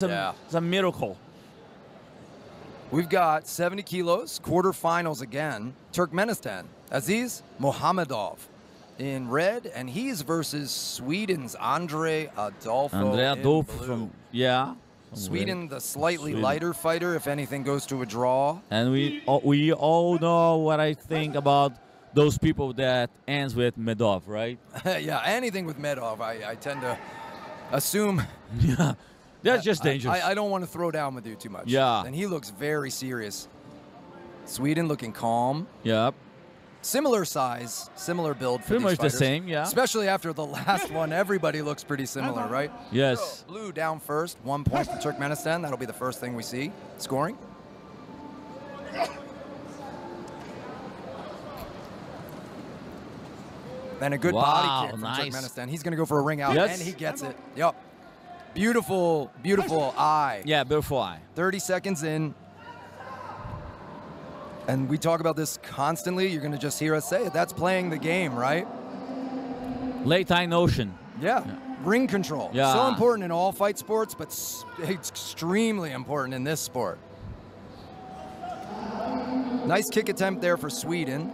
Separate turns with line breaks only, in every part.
It's a miracle.
We've got 70 kilos, quarterfinals again. Turkmenistan, Aziz Muhammedow in red, and he's versus Sweden's Adolfo.
From
Sweden, the slightly lighter fighter, if anything goes to a draw.
And we all know what I think about those people that ends with Medov, right?
Yeah, anything with Medov, I tend to assume.
Yeah, that's just dangerous.
I don't want to throw down with you too much.
Yeah.
And he looks very serious. Sweden looking calm.
Yep.
Similar size, similar build for
pretty
these
much
fighters.
the same, yeah.
Especially after the last one, everybody looks pretty similar, right?
Yes.
So, blue down first, 1 point for Turkmenistan. That'll be the first thing we see. Scoring. And a good body kick from Turkmenistan. He's going to go for a ring out, and he gets it. Yep. Beautiful, beautiful eye.
Yeah, beautiful eye.
30 seconds in. And we talk about this constantly. You're going to just hear us say it. That's playing the game, right?
Late eye notion.
Yeah. Ring control.
Yeah.
So important in all fight sports, but it's extremely important in this sport. Nice kick attempt there for Sweden.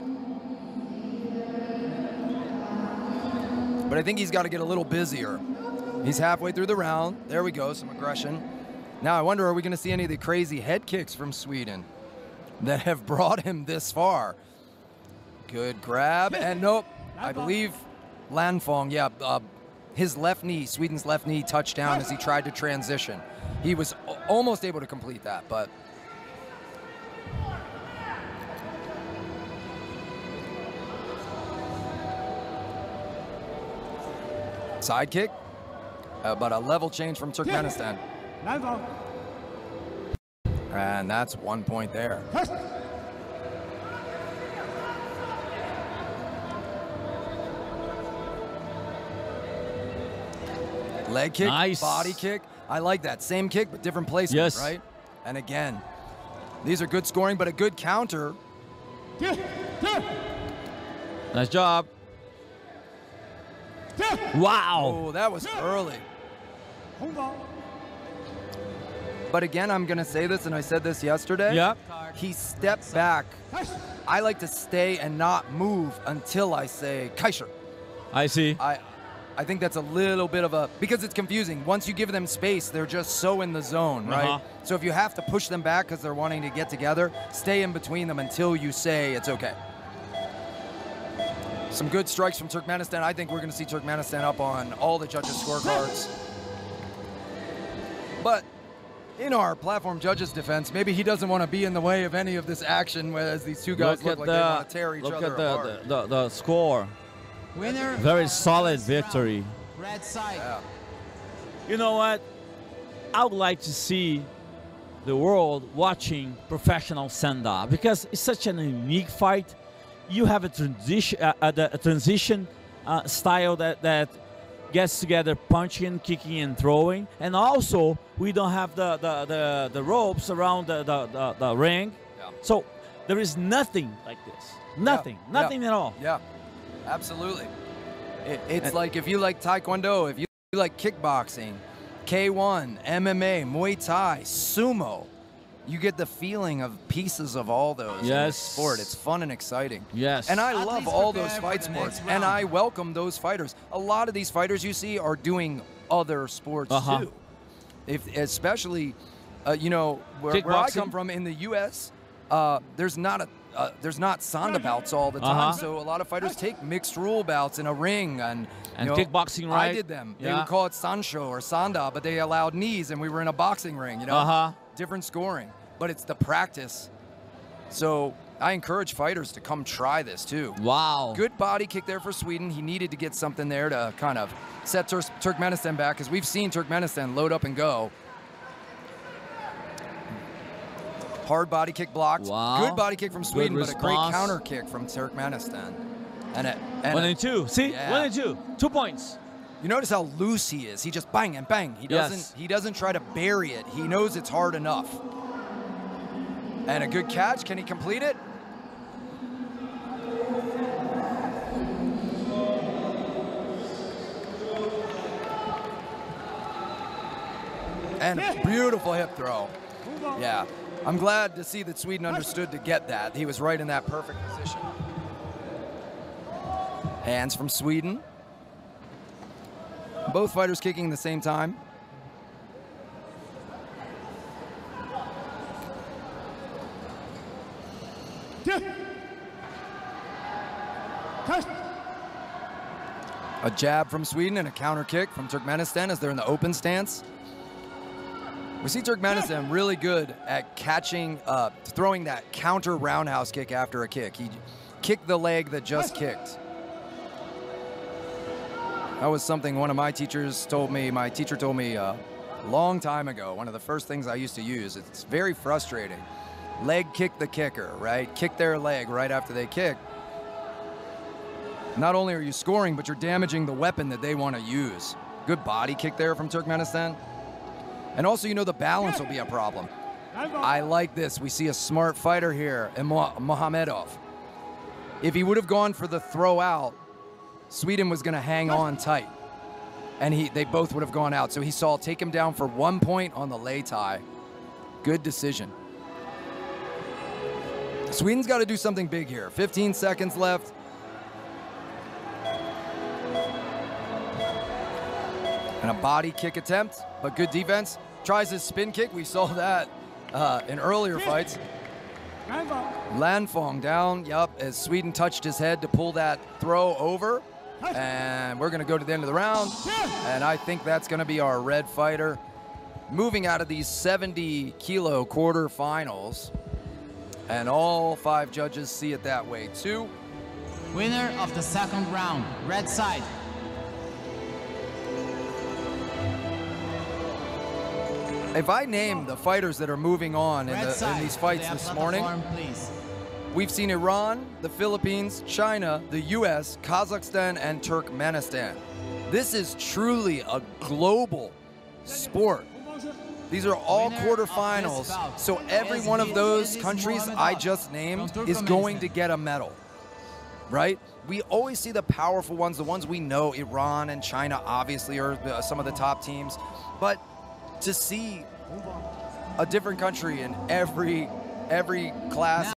But I think he's got to get a little busier. He's halfway through the round. There we go, some aggression. Now I wonder, are we going to see any of the crazy head kicks from Sweden that have brought him this far? Good grab, and nope, I believe Landfong, his left knee, Sweden's left knee touched down as he tried to transition. He was almost able to complete that, but side kick, but a level change from Turkmenistan. And that's 1 point there. Leg kick,
nice.
Body kick. I like that. Same kick, but different placement, right? And again, these are good scoring, but a good counter.
Nice job. Wow.
Oh, that was early.
Hold on.
But again, I'm going to say this, and I said this yesterday.
Yep.
He stepped back. I like to stay and not move until I say Kaisher.
I see.
I think that's a little bit of a, because it's confusing. Once you give them space, they're just so in the zone, right? So if you have to push them back because they're wanting to get together, stay in between them until you say it's okay. Some good strikes from Turkmenistan. I think we're going to see Turkmenistan up on all the judges' scorecards. But in our platform judges' defense, maybe he doesn't want to be in the way of any of this action, whereas these two guys look like they want to tear each other apart.
Look at the score.
Winner.
Very solid victory.
Red side.
Yeah.
You know what? I would like to see the world watching professional stand-up because it's such an unique fight. You have a transition style that gets together punching, kicking, and throwing, and also we don't have the ropes around the ring.
Yeah.
So there is nothing like this. Nothing at all.
Yeah, absolutely. It's like if you like Taekwondo, if you like kickboxing, K1, MMA, Muay Thai, Sumo, you get the feeling of pieces of all those in this sport. It's fun and exciting.
Yes.
And I love all those fight sports, and I welcome those fighters. A lot of these fighters you see are doing other sports too. Especially, you know, where I come from in the U.S., there's not Sanda bouts all the time, so a lot of fighters take mixed rule bouts in a ring, and you know,
kickboxing, right?
I did them. They would call it Sancho or Sanda, but they allowed knees, and we were in a boxing ring, you know? Different scoring, but it's the practice. So I encourage fighters to come try this too.
Wow.
Good body kick there for Sweden. He needed to get something there to kind of set Turkmenistan back, because we've seen Turkmenistan load up and go. Hard body kick blocked.
Wow.
Good body kick from Sweden, but a great counter kick from Turkmenistan. And
1 and 2. See? 1 and 2. 2 points.
You notice how loose he is. He just bang and bang. He doesn't try to bury it. He knows it's hard enough. And a good catch. Can he complete it? And a beautiful hip throw. Yeah, I'm glad to see that Sweden understood to get that. He was right in that perfect position. Hands from Sweden. Both fighters kicking at the same time. A jab from Sweden and a counter kick from Turkmenistan as they're in the open stance. We see Turkmenistan really good at catching, throwing that counter roundhouse kick after a kick. He kicked the leg that just kicked. That was something one of my teachers told me, a long time ago. One of the first things I used to use. It's very frustrating. Leg kick the kicker, right? Kick their leg right after they kick. Not only are you scoring, but you're damaging the weapon that they want to use. Good body kick there from Turkmenistan. And also, you know, the balance will be a problem. I like this. We see a smart fighter here in Muhammedow. If he would have gone for the throw out, Sweden was going to hang on tight. And they both would have gone out. So he saw take him down for 1 point on the lay tie. Good decision. Sweden's got to do something big here. 15 seconds left. And a body kick attempt, but good defense. Tries his spin kick. We saw that in earlier fights. Landfong down, yup, as Sweden touched his head to pull that throw over. And we're going to go to the end of the round. And I think that's going to be our red fighter. Moving out of these 70-kilo quarterfinals. And all 5 judges see it that way too.
Winner of the second round, red side.
If I name the fighters that are moving on in these fights this morning, we've seen Iran, the Philippines, China, the US, Kazakhstan, and Turkmenistan. This is truly a global sport. These are all quarterfinals, so every one of those countries I just named is going to get a medal, right? We always see the powerful ones, the ones we know. Iran and China obviously are some of the top teams, but to see a different country in every class